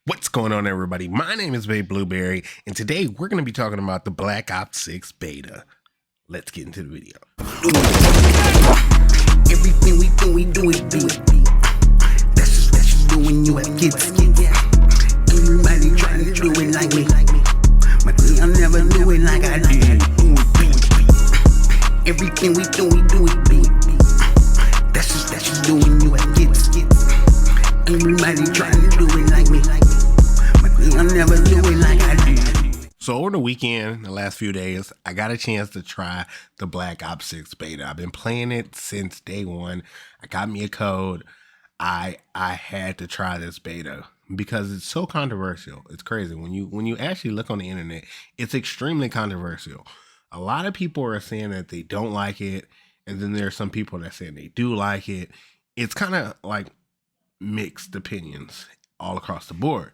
What's going on, everybody? My name is BABYBLUBERRY, and today we're going to be talking about the Black Ops 6 beta. Let's get into the video. Everything we do it. That's just doing you at kids. Everybody trying to do it like me, but they'll never do it like I did. Everything we do it. That's just doing you at kids. Everybody trying to do it like me, but they'll never do it like I did. So over the weekend, the last few days, I got a chance to try the Black Ops 6 beta. I've been playing it since day one. I got me a code. I had to try this beta because it's so controversial. It's crazy. When you actually look on the internet, it's extremely controversial. A lot of people are saying that they don't like it, and then there are some people that are saying they do like it. It's kind of like mixed opinions all across the board.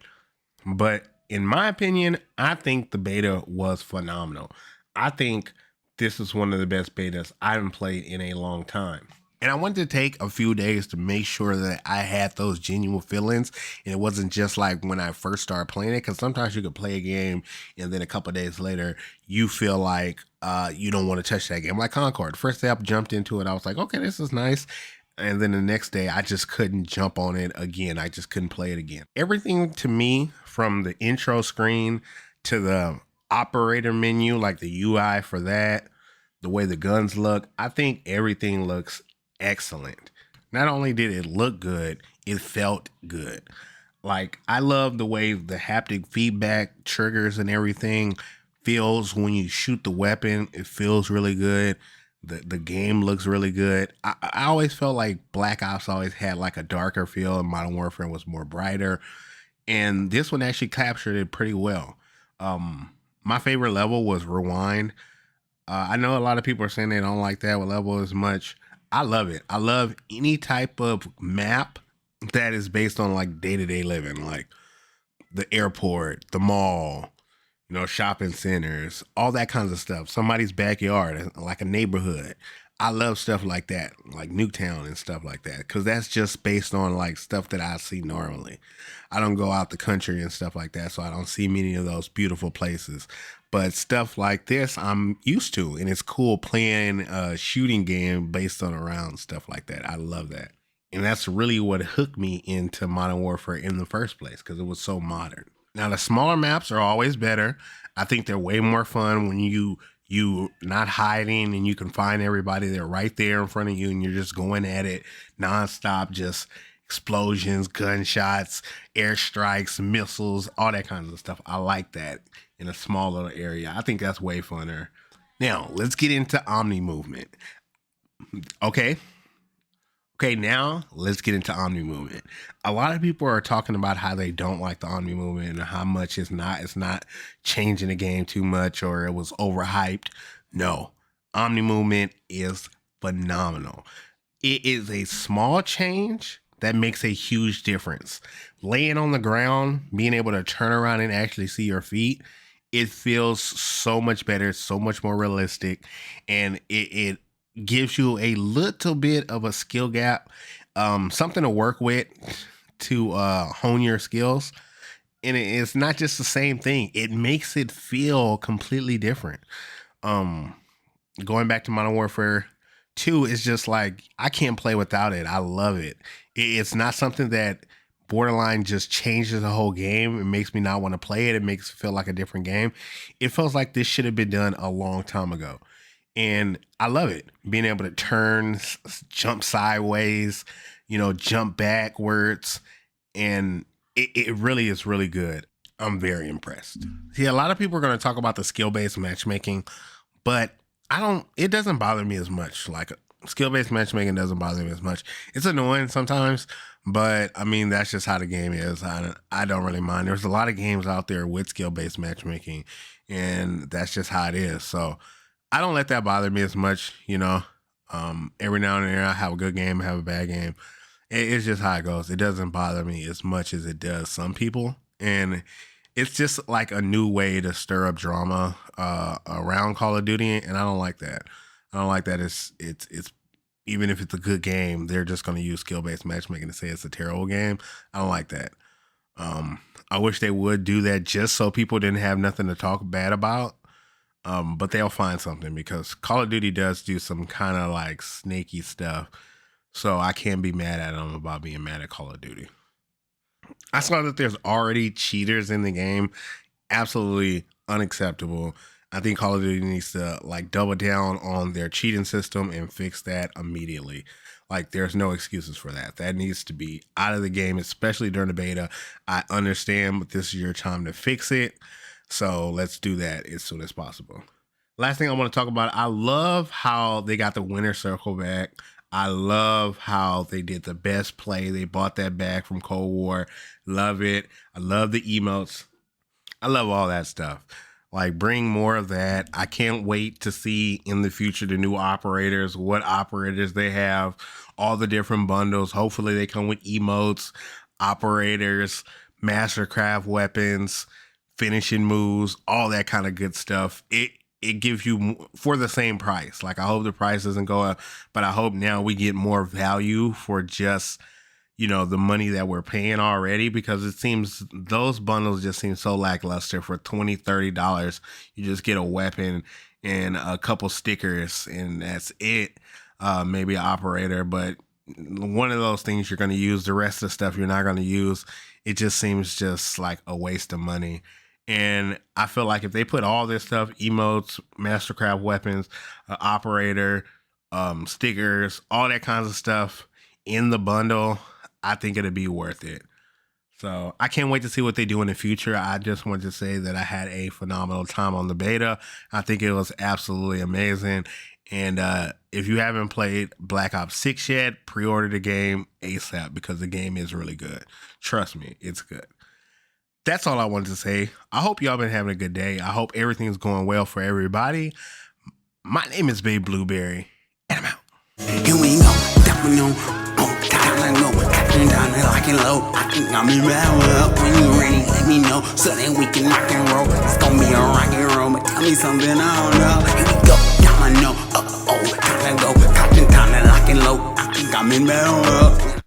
But in my opinion, I think the beta was phenomenal. I think this is one of the best betas I haven't played in a long time. And I wanted to take a few days to make sure that I had those genuine feelings. And it wasn't just like when I first started playing it, because sometimes you could play a game and then a couple of days later, you feel like you don't want to touch that game. Like Concord. First day I jumped into it, I was like, okay, this is nice. And then the next day, I just couldn't jump on it again. I just couldn't play it again. Everything to me, from the intro screen to the operator menu, like the UI for that, the way the guns look, I think everything looks excellent. Not only did it look good, it felt good. Like, I love the way the haptic feedback triggers and everything feels when you shoot the weapon. It feels really good. The game looks really good. I always felt like Black Ops always had like a darker feel, and Modern Warfare was more brighter. And this one actually captured it pretty well. My favorite level was Rewind. I know a lot of people are saying they don't like that level as much. I love it. I love any type of map that is based on like day-to-day living, like the airport, the mall, you know, shopping centers, all that kinds of stuff. Somebody's backyard, like a neighborhood. I love stuff like that, like Nuketown and stuff like that, because that's just based on like stuff that I see normally. I don't go out the country and stuff like that, so I don't see many of those beautiful places. But stuff like this, I'm used to, and it's cool playing a shooting game based on around stuff like that. I love that. And that's really what hooked me into Modern Warfare in the first place, because it was so modern. Now, the smaller maps are always better. I think they're way more fun when you not hiding and you can find everybody. They're right there in front of you and you're just going at it nonstop, just explosions, gunshots, airstrikes, missiles, all that kind of stuff. I like that in a small little area. I think that's way funner. Now, let's get into Omni movement. Okay, now let's get into Omni movement. A lot of people are talking about how they don't like the Omni movement and how much it's not changing the game too much, or it was overhyped. No, Omni movement is phenomenal. It is a small change that makes a huge difference. Laying on the ground, being able to turn around and actually see your feet, it feels so much better, so much more realistic, and it gives you a little bit of a skill gap, something to work with to hone your skills. And it's not just the same thing. It makes it feel completely different. Going back to Modern Warfare 2, it's just like, I can't play without it. I love it. It's not something that borderline just changes the whole game. It makes me not want to play it. It makes it feel like a different game. It feels like this should have been done a long time ago. And I love it. Being able to turn, jump sideways, you know, jump backwards. And it really is really good. I'm very impressed. See, a lot of people are going to talk about the skill-based matchmaking, but it doesn't bother me as much. Like, skill-based matchmaking doesn't bother me as much. It's annoying sometimes, but I mean, that's just how the game is. I don't really mind. There's a lot of games out there with skill-based matchmaking, and that's just how it is. So I don't let that bother me as much, you know. Every now and then I have a good game, I have a bad game. It's just how it goes. It doesn't bother me as much as it does some people. And it's just like a new way to stir up drama around Call of Duty, and I don't like that. I don't like that. It's even if it's a good game, they're just going to use skill-based matchmaking to say it's a terrible game. I don't like that. I wish they would do that just so people didn't have nothing to talk bad about. But they'll find something because Call of Duty does do some kind of like snaky stuff. So I can't be mad at them about being mad at Call of Duty. I saw that there's already cheaters in the game. Absolutely unacceptable. I think Call of Duty needs to like double down on their cheating system and fix that immediately. Like there's no excuses for that. That needs to be out of the game, especially during the beta. I understand, but this is your time to fix it. So let's do that as soon as possible. Last thing I want to talk about, I love how they got the winner circle back. I love how they did the best play. They bought that back from Cold War. Love it. I love the emotes. I love all that stuff. Like, bring more of that. I can't wait to see in the future the new operators, what operators they have, all the different bundles. Hopefully they come with emotes, operators, mastercraft weapons, finishing moves, all that kind of good stuff. It gives you for the same price. Like, I hope the price doesn't go up, but I hope now we get more value for just, you know, the money that we're paying already, because it seems those bundles just seem so lackluster. For $20, $30, you just get a weapon and a couple stickers and that's it. Maybe an operator, but one of those things you're going to use. The rest of the stuff you're not going to use. It just seems just like a waste of money. And I feel like if they put all this stuff, emotes, mastercraft weapons, operator, stickers, all that kinds of stuff in the bundle, I think it'd be worth it. So I can't wait to see what they do in the future. I just want to say that I had a phenomenal time on the beta. I think it was absolutely amazing. And if you haven't played Black Ops 6 yet, pre-order the game ASAP because the game is really good. Trust me, it's good. That's all I wanted to say. I hope y'all been having a good day. I hope everything's going well for everybody. My name is BABYBLUBERRY, and I'm out. Here we go, that we know. Oh, time to go. Catching down and locking low. I think I'm in up. When you ready, let me know so that we can rock and roll. It's gonna be a rock and roll, but tell me something I don't know. Here we go, time I know. Oh, time to go. Catching down and locking low. I think I'm in up.